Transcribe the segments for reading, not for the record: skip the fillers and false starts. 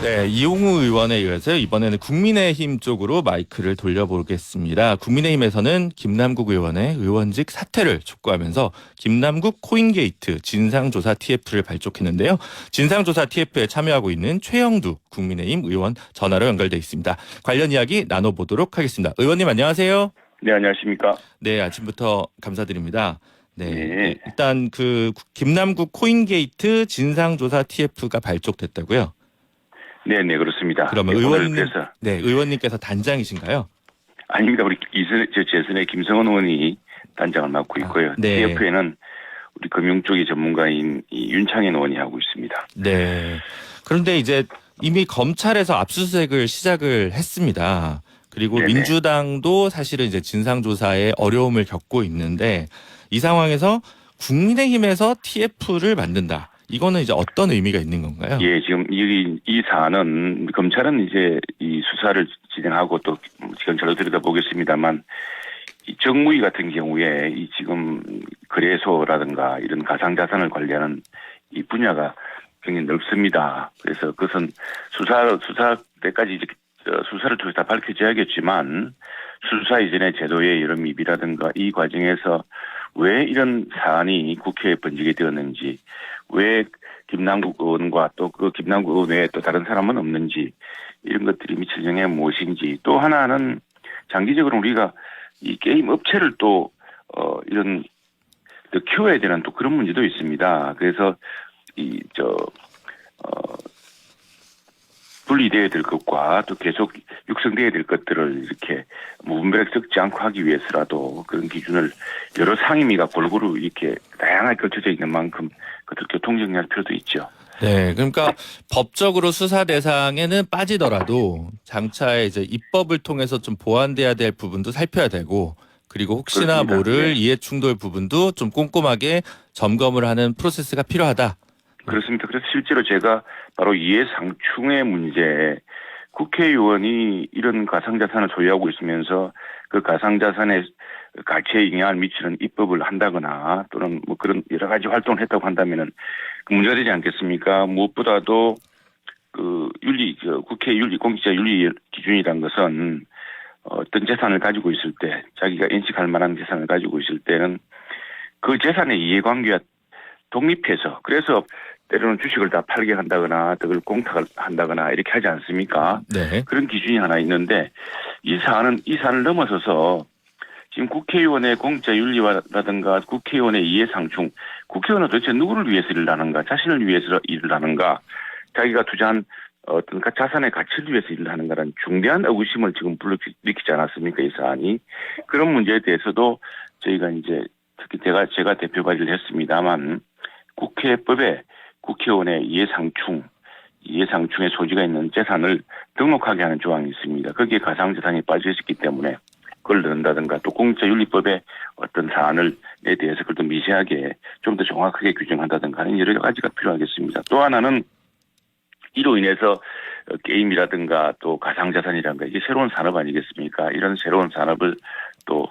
네, 이용우 의원에 의해서 이번에는 국민의힘 쪽으로 마이크를 돌려보겠습니다. 국민의힘에서는 김남국 의원의 의원직 사퇴를 촉구하면서 김남국 코인게이트 진상조사 TF를 발족했는데요. 진상조사 TF에 참여하고 있는 최영두 국민의힘 의원 전화로 연결돼 있습니다. 관련 이야기 나눠보도록 하겠습니다. 의원님 안녕하세요. 네, 안녕하십니까. 네, 아침부터 감사드립니다. 네, 네. 일단 그 김남국 코인게이트 진상조사 TF가 발족됐다고요? 네, 그렇습니다. 그러면 오늘 의원님, 그래서 네, 의원님께서 단장이신가요? 아닙니다. 우리 재선의 김성원 의원이 단장을 맡고 있고요. 네. TF에는 우리 금융 쪽의 전문가인 이 윤창현 의원이 하고 있습니다. 네. 그런데 이제 이미 검찰에서 압수수색을 시작을 했습니다. 그리고 네네. 민주당도 사실은 이제 진상조사에 어려움을 겪고 있는데 이 상황에서 국민의힘에서 TF를 만든다. 이거는 이제 어떤 의미가 있는 건가요? 예, 지금 이 사안은 검찰은 이제 이 수사를 진행하고 또 경찰로 들여다보겠습니다.만 이 정무위 같은 경우에 이 지금 거래소라든가 이런 가상자산을 관리하는 이 분야가 굉장히 넓습니다. 그래서 그것은 수사 때까지 이제 수사를 통해서 다 밝혀져야겠지만 수사 이전의 제도의 여러 미비라든가 이 과정에서 왜 이런 사안이 국회에 번지게 되었는지, 왜 김남국 의원과 또 그 김남국 의원 외에 또 다른 사람은 없는지, 이런 것들이 미칠 영향이 무엇인지, 또 하나는 장기적으로 우리가 이 게임 업체를 또 이런 또 키워야 되는 또 그런 문제도 있습니다. 그래서 분리되어야 될 것과 또 계속 육성되어야 될 것들을 이렇게 무분별하게 섞지 않고 하기 위해서라도 그런 기준을 여러 상임위가 골고루 이렇게 다양하게 걸쳐져 있는 만큼 그것을 교통정리할 필요도 있죠. 네, 그러니까 법적으로 수사 대상에는 빠지더라도 장차에 이제 입법을 통해서 좀 보완돼야 될 부분도 살펴야 되고, 그리고 혹시나 그렇습니다. 모를 네. 이해충돌 부분도 좀 꼼꼼하게 점검을 하는 프로세스가 필요하다. 그렇습니다. 그래서 실제로 제가 바로 이해상충의 문제, 국회의원이 이런 가상자산을 소유하고 있으면서 그 가상자산의 가치에 영향을 미치는 입법을 한다거나 또는 뭐 그런 여러 가지 활동을 했다고 한다면은 그 문제가 되지 않겠습니까? 무엇보다도 그 국회 공직자 윤리 기준이란 것은 어떤 재산을 가지고 있을 때 자기가 인식할 만한 재산을 가지고 있을 때는 그 재산의 이해관계와 독립해서 그래서 때로는 주식을 다 팔게 한다거나 그걸 공탁을 한다거나 이렇게 하지 않습니까? 네. 그런 기준이 하나 있는데 이 사안을 넘어서서 지금 국회의원의 공직자 윤리라든가 국회의원의 이해상충, 국회의원은 도대체 누구를 위해서 일을 하는가, 자신을 위해서 일을 하는가, 자기가 투자한 어떤 자산의 가치를 위해서 일을 하는가라는 중대한 의구심을 지금 불러일으키지 않았습니까, 이 사안이. 그런 문제에 대해서도 저희가 이제 특히 제가 대표 발의를 했습니다만 국회법에 국회의원의 이해상충의 소지가 있는 재산을 등록하게 하는 조항이 있습니다. 거기에 가상재산이 빠져 있었기 때문에 그걸 넣는다든가 또 공직자윤리법의 어떤 사안에 대해서 그걸 더 미세하게 좀 더 정확하게 규정한다든가 하는 여러 가지가 필요하겠습니다. 또 하나는 이로 인해서 게임이라든가 또 가상자산이라든가 이게 새로운 산업 아니겠습니까? 이런 새로운 산업을 또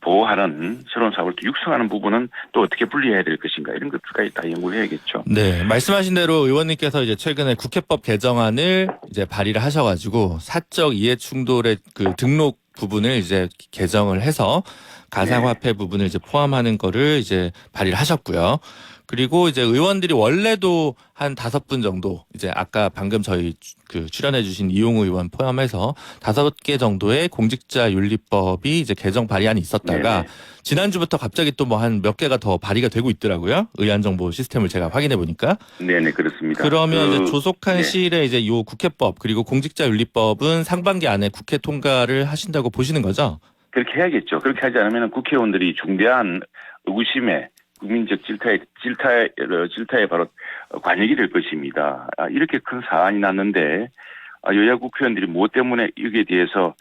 보호하는 새로운 사업을 또 육성하는 부분은 또 어떻게 분리해야 될 것인가 이런 것들까지 다 연구해야겠죠. 네, 말씀하신 대로 의원님께서 이제 최근에 국회법 개정안을 이제 발의를 하셔가지고 사적 이해 충돌의 그 등록 부분을 이제 개정을 해서 가상화폐 부분을 이제 포함하는 거를 이제 발의를 하셨고요. 그리고 이제 의원들이 원래도 한 5분 정도 이제 아까 방금 저희 그 출연해주신 이용우 의원 포함해서 5개 정도의 공직자윤리법이 이제 개정 발의안이 있었다가 네네. 지난주부터 갑자기 또 뭐 한 몇 개가 더 발의가 되고 있더라고요. 의안정보 시스템을 제가 확인해 보니까. 네네, 그렇습니다. 그러면 이제 조속한 네. 시일에 이제 요 국회법 그리고 공직자윤리법은 상반기 안에 국회 통과를 하신다고 보시는 거죠? 그렇게 해야겠죠. 그렇게 하지 않으면 국회의원들이 중대한 의구심에 국민적 질타에 바로 관역이 될 것입니다. 이렇게 큰 사안이 났는데 여야 국회의원들이 무엇 때문에 여기에 대해서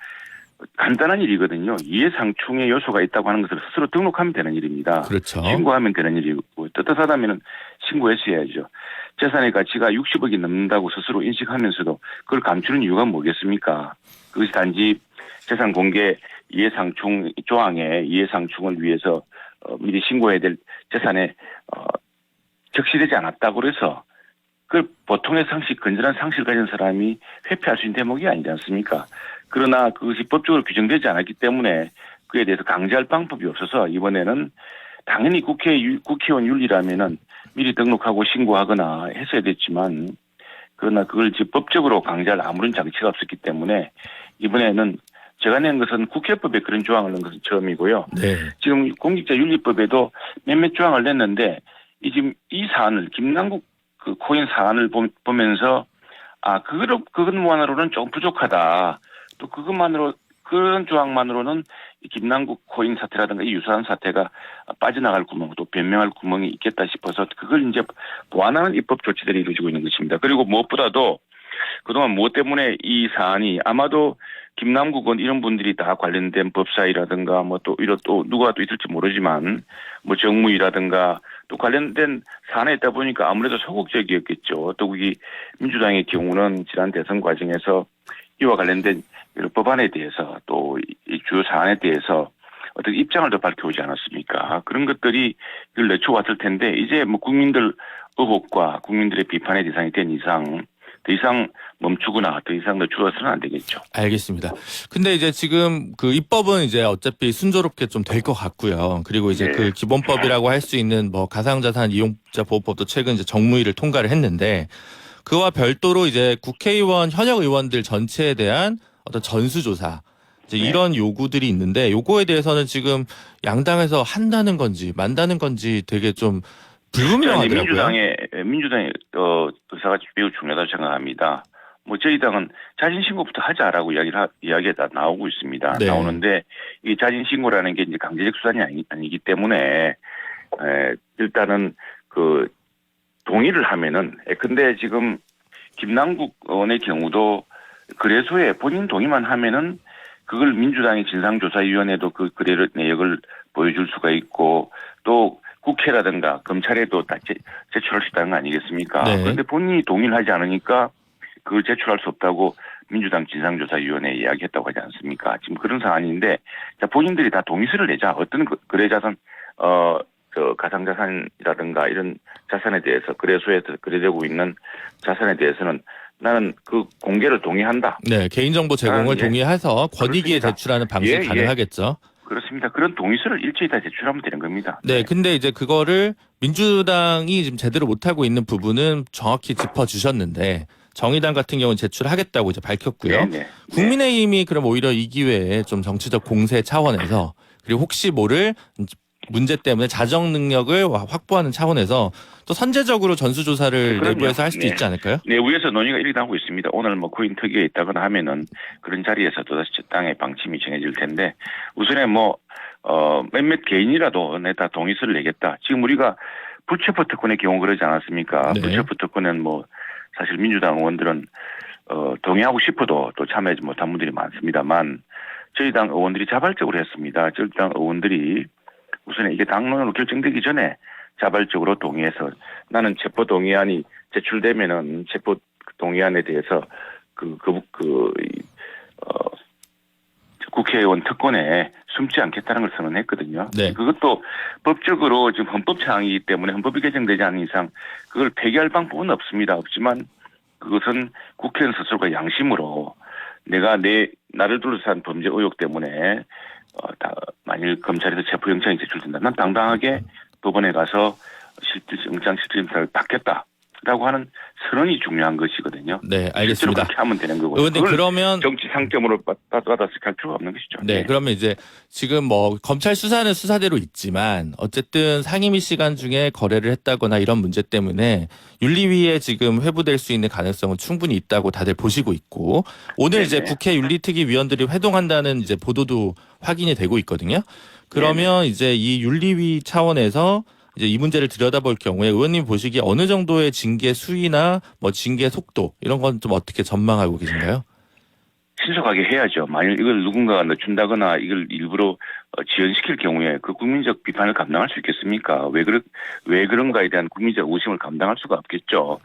간단한 일이거든요. 이해상충의 요소가 있다고 하는 것을 스스로 등록하면 되는 일입니다. 그렇죠. 신고하면 되는 일이고 떳떳하다면 신고했어야죠. 재산의 가치가 60억이 넘는다고 스스로 인식하면서도 그걸 감추는 이유가 뭐겠습니까? 그것이 단지 재산 공개 이해상충 조항에 이해상충을 위해서 미리 신고해야 될 재산에 적시되지 않았다고 그래서 그 보통의 상식, 건전한 상식을 가진 사람이 회피할 수 있는 대목이 아니지 않습니까? 그러나 그것이 법적으로 규정되지 않았기 때문에 그에 대해서 강제할 방법이 없어서 이번에는 당연히 국회의원 윤리라면은 미리 등록하고 신고하거나 했어야 됐지만 그러나 그걸 이제 법적으로 강제할 아무런 장치가 없었기 때문에 이번에는 제가 낸 것은 국회법에 그런 조항을 넣은 것은 처음이고요. 네. 지금 공직자윤리법에도 몇몇 조항을 냈는데 지금 이 사안을 김남국 그 코인 사안을 보면서 그것만으로는 좀 부족하다. 또 그런 조항만으로는 이 김남국 코인 사태라든가 이 유사한 사태가 빠져나갈 구멍 또 변명할 구멍이 있겠다 싶어서 그걸 이제 보완하는 입법 조치들이 이루어지고 있는 것입니다. 그리고 무엇보다도 그동안 무엇 때문에 이 사안이 아마도 김남국은 이런 분들이 다 관련된 법사위라든가 뭐 또 이런 또 누가 또 있을지 모르지만 뭐 정무위라든가 또 관련된 사안에 있다 보니까 아무래도 소극적이었겠죠. 또 거기 민주당의 경우는 지난 대선 과정에서 이와 관련된 여러 법안에 대해서 또 이 주요 사안에 대해서 어떤 입장을 더 밝혀오지 않았습니까? 그런 것들이 이걸 내쳐왔을 텐데 이제 뭐 국민들 의혹과 국민들의 비판의 대상이 된 이상 더 이상 멈추거나 더 이상 늦추어서는 안 되겠죠. 알겠습니다. 근데 이제 지금 그 입법은 이제 어차피 순조롭게 좀 될 것 같고요. 그리고 이제 네. 그 기본법이라고 할 수 있는 뭐 가상자산 이용자 보호법도 최근 이제 정무위를 통과를 했는데 그와 별도로 이제 국회의원 현역 의원들 전체에 대한 어떤 전수조사 이제 네. 이런 요구들이 있는데 요거에 대해서는 지금 양당에서 한다는 건지 만다는 건지 되게 좀 불분명하더라고요. 민주당의 의사가 매우 중요하다고 생각합니다. 뭐 저희 당은 자진 신고부터 하자라고 이야기가 나오고 있습니다. 네. 나오는데 이 자진 신고라는 게 이제 강제적 수단이 아니기 때문에 일단은 그 동의를 하면은 근데 지금 김남국 의원의 경우도 거래소에 본인 동의만 하면은 그걸 민주당의 진상조사위원회도 그 거래 내역을 보여줄 수가 있고 또 국회라든가 검찰에도 다 제출할 수 있다는 거 아니겠습니까? 네. 그런데 본인이 동의를 하지 않으니까 그걸 제출할 수 없다고 민주당 진상조사위원회에 이야기했다고 하지 않습니까? 지금 그런 상황인데 본인들이 다 동의서를 내자. 어떤 거래자산 가상자산이라든가 이런 자산에 대해서 거래소에서 거래되고 있는 자산에 대해서는 나는 그 공개를 동의한다. 네, 개인정보 제공을 예. 동의해서 권익위에 그렇습니다. 제출하는 방식이 예. 가능하겠죠. 그렇습니다. 그런 동의서를 일제히 다 제출하면 되는 겁니다. 네, 근데 이제 그거를 민주당이 지금 제대로 못하고 있는 부분은 정확히 짚어주셨는데 정의당 같은 경우는 제출하겠다고 이제 밝혔고요. 네. 국민의힘이 그럼 오히려 이 기회에 좀 정치적 공세 차원에서 그리고 혹시 모를 문제 때문에 자정 능력을 확보하는 차원에서 또 선제적으로 전수조사를 그럼요. 내부에서 할 수도 있지 않을까요? 내부에서 논의가 일어나고 있습니다. 오늘 뭐 코인 특위에 있다거나 하면은 그런 자리에서 또다시 당의 방침이 정해질 텐데 우선에 몇몇 개인이라도 내다 동의서를 내겠다. 지금 우리가 불체포 특권의 경우 그러지 않았습니까? 네. 불체포 특권은 사실 민주당 의원들은 동의하고 싶어도 또 참여하지 못한 분들이 많습니다만 저희 당 의원들이 자발적으로 했습니다. 저희 당 의원들이 우선 이게 당론으로 결정되기 전에 자발적으로 동의해서 나는 체포 동의안이 제출되면은 체포 동의안에 대해서 국회의원 특권에 숨지 않겠다는 걸 선언했거든요. 네. 그것도 법적으로 지금 헌법 사항이기 때문에 헌법이 개정되지 않은 이상 그걸 폐기할 방법은 없습니다. 없지만 그것은 국회의원 스스로가 양심으로 내가 나를 둘러싼 범죄 의혹 때문에 만일 검찰에서 체포영장이 제출된다. 난 당당하게 법원에 가서 영장 실질심사를 받겠다라고 하는 선언이 중요한 것이거든요. 네, 알겠습니다. 실제로 그렇게 하면 되는 거고. 의원님 그러면 정치 상점으로 받아서 갈 필요가 없는 것이죠. 네, 그러면 이제 지금 검찰 수사는 수사대로 있지만 어쨌든 상임위 시간 중에 거래를 했다거나 이런 문제 때문에 윤리위에 지금 회부될 수 있는 가능성은 충분히 있다고 다들 보시고 있고 오늘 이제 국회 윤리특위 위원들이 회동한다는 이제 보도도 확인이 되고 있거든요. 그러면 이제 이 윤리위 차원에서 이제 이 문제를 들여다볼 경우에 의원님 보시기에 어느 정도의 징계 수위나 징계 속도 이런 건 좀 어떻게 전망하고 계신가요? 신속하게 해야죠. 만일 이걸 누군가가 늦춘다거나 이걸 일부러 지연시킬 경우에 그 국민적 비판을 감당할 수 있겠습니까? 왜 그런가에 대한 국민적 의심을 감당할 수가 없겠죠.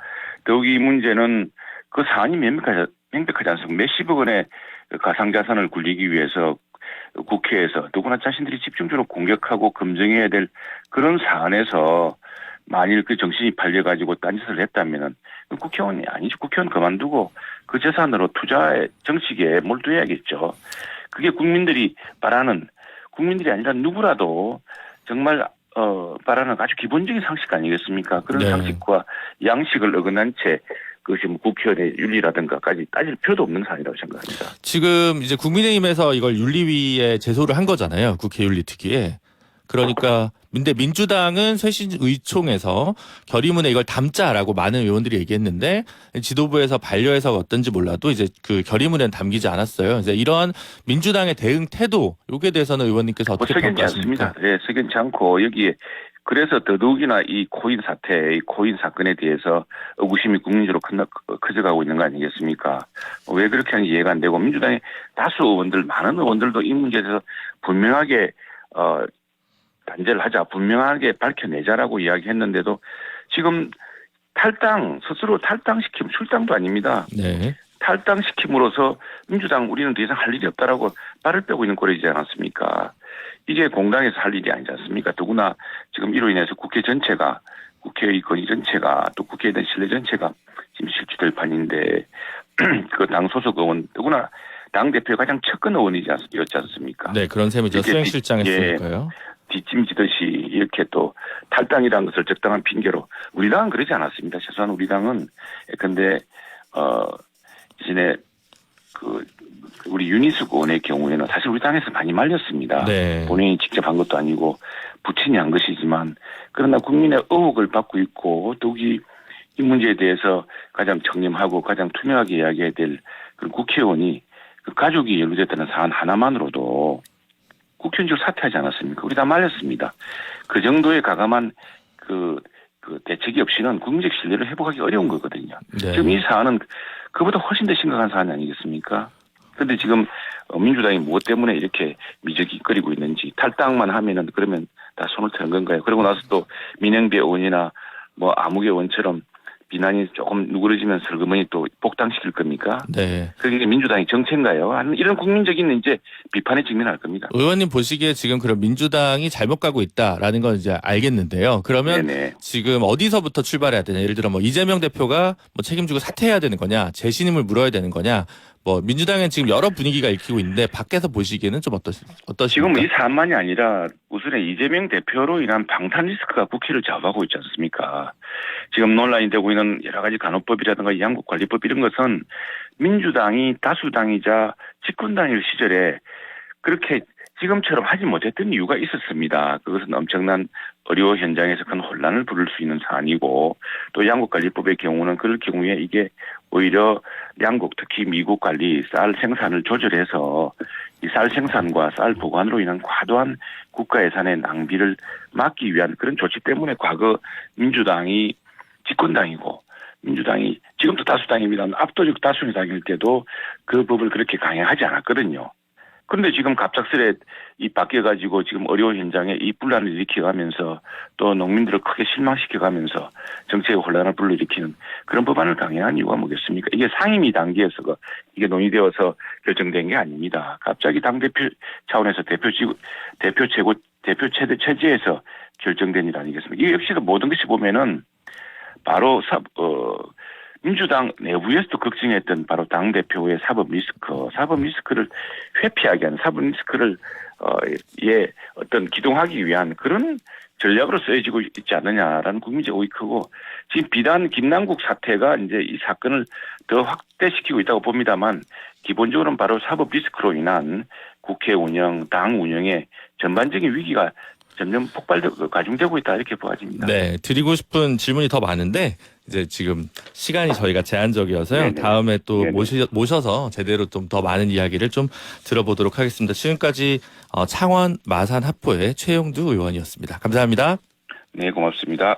더욱이 이 문제는 그 사안이 명백하지 않습니까? 몇십억 원의 가상자산을 굴리기 위해서 국회에서 누구나 자신들이 집중적으로 공격하고 검증해야 될 그런 사안에서 만일 그 정신이 팔려가지고 딴짓을 했다면은 국회의원이 아니죠. 국회의원 그만두고 그 재산으로 투자에 정치계에 몰두해야겠죠. 그게 국민들이 바라는, 국민들이 아니라 누구라도 정말 바라는 아주 기본적인 상식 아니겠습니까? 그런 네. 상식과 양식을 어긋난 채 그것이 뭐 국회의원의 윤리라든가까지 따질 필요도 없는 사안이라고 생각합니다. 지금 이제 국민의힘에서 이걸 윤리위에 제소를 한 거잖아요. 국회 윤리특위에. 그러니까 근데 민주당은 쇄신 의총에서 결의문에 이걸 담자라고 많은 의원들이 얘기했는데 지도부에서 반려해서 어떤지 몰라도 이제 그 결의문에는 담기지 않았어요. 이제 이러한 민주당의 대응 태도 여기에 대해서는 의원님께서 어떻게 석연치 평가하십니까? 않습니다. 네, 석연치 않고 여기에 그래서 더더욱이나 이 코인 사태, 이 코인 사건에 대해서 의구심이 국민적으로 커져가고 있는 거 아니겠습니까? 왜 그렇게 하는지 이해가 안 되고 민주당의 다수 의원들, 많은 의원들도 이 문제에 대해서 분명하게 단죄를 하자, 분명하게 밝혀내자라고 이야기했는데도 지금 스스로 탈당시키면 출당도 아닙니다. 네. 탈당시킴으로써 민주당 우리는 더 이상 할 일이 없다라고 발을 빼고 있는 꼴이지 않았습니까? 이게 공당에서 할 일이 아니지 않습니까? 더구나 지금 이로 인해서 국회 전체가, 국회의 건의 전체가 또 국회에 대한 신뢰 전체가 지금 실추될 판인데 그 당 소속 의원, 더구나 당대표의 가장 측근 의원이었지 않습니까? 네, 그런 셈이죠. 이렇게 수행실장 했으니까요. 뒷짐지듯이 이렇게 또 탈당이라는 것을 적당한 핑계로 우리 당은 그러지 않았습니다. 최소한 우리 당은 근데 이전에 우리 윤희숙 의원의 경우에는 사실 우리 당에서 많이 말렸습니다. 네. 본인이 직접 한 것도 아니고 부친이 한 것이지만 그러나 국민의 의혹을 받고 있고 더욱이 이 문제에 대해서 가장 청렴하고 가장 투명하게 이야기해야 될 그런 국회의원이 그 가족이 연루됐다는 사안 하나만으로도 국회의원직을 사퇴하지 않았습니까? 우리 다 말렸습니다. 그 정도의 가감한 그 대책이 없이는 국민적 신뢰를 회복하기 어려운 거거든요. 네. 지금 이 사안은 그보다 훨씬 더 심각한 사안이 아니겠습니까? 그런데 지금 민주당이 무엇 때문에 이렇게 미적거리고 있는지 탈당만 하면은 그러면 다 손을 트는 건가요? 그러고 나서 또 민영배 의원이나 뭐 아무개 의원처럼 비난이 조금 누그러지면 슬그머니 또 복당시킬 겁니까? 네. 그게 민주당의 정체인가요? 아니면 이런 국민적인 이제 비판에 직면할 겁니다. 의원님 보시기에 지금 그런 민주당이 잘못 가고 있다라는 건 이제 알겠는데요. 그러면 네네. 지금 어디서부터 출발해야 되냐? 예를 들어 뭐 이재명 대표가 뭐 책임지고 사퇴해야 되는 거냐? 재신임을 물어야 되는 거냐? 뭐 민주당은 지금 여러 분위기가 읽히고 있는데 밖에서 보시기에는 좀 어떠십니까? 지금 이 사안만이 아니라 우선에 이재명 대표로 인한 방탄 리스크가 국회를 좌우하고 있지 않습니까? 지금 논란이 되고 있는 여러 가지 간호법이라든가 양국관리법 이런 것은 민주당이 다수당이자 집권당일 시절에 그렇게 지금처럼 하지 못했던 이유가 있었습니다. 그것은 엄청난 의료 현장에서 큰 혼란을 부를 수 있는 사안이고 또 양국관리법의 경우는 그럴 경우에 이게 오히려 양국 특히 미국 관리 쌀 생산을 조절해서 이 쌀 생산과 쌀 보관으로 인한 과도한 국가 예산의 낭비를 막기 위한 그런 조치 때문에 과거 민주당이 집권당이고 민주당이 지금도 다수당입니다. 압도적 다수의 당일 때도 그 법을 그렇게 강행하지 않았거든요. 그런데 지금 갑작스레 이 바뀌어가지고 지금 의료 현장에 이 분란을 일으켜가면서 또 농민들을 크게 실망시켜가면서 정책의 혼란을 불러일으키는 그런 법안을 강행한 이유가 뭐겠습니까? 이게 상임위 단계에서 이게 논의되어서 결정된 게 아닙니다. 갑자기 당대표 차원에서 대표 최대 체제에서 결정된 일 아니겠습니까? 이게 역시도 모든 것이 보면은 바로 민주당 내부에서도 걱정했던 바로 당대표의 사법 리스크를 회피하게 하는 사법 리스크를 어떤 기동하기 위한 그런 전략으로 쓰여지고 있지 않느냐라는 국민적 의혹이 크고 지금 비단 김남국 사태가 이제 이 사건을 더 확대시키고 있다고 봅니다만 기본적으로는 바로 사법 리스크로 인한 국회 운영, 당 운영의 전반적인 위기가 점점 가중되고 있다 이렇게 보아집니다. 네, 드리고 싶은 질문이 더 많은데 이제 지금 시간이 저희가 제한적이어서요. 네네. 다음에 또 네네. 모셔서 제대로 좀 더 많은 이야기를 좀 들어보도록 하겠습니다. 지금까지 창원 마산 합포의 최용두 의원이었습니다. 감사합니다. 네, 고맙습니다.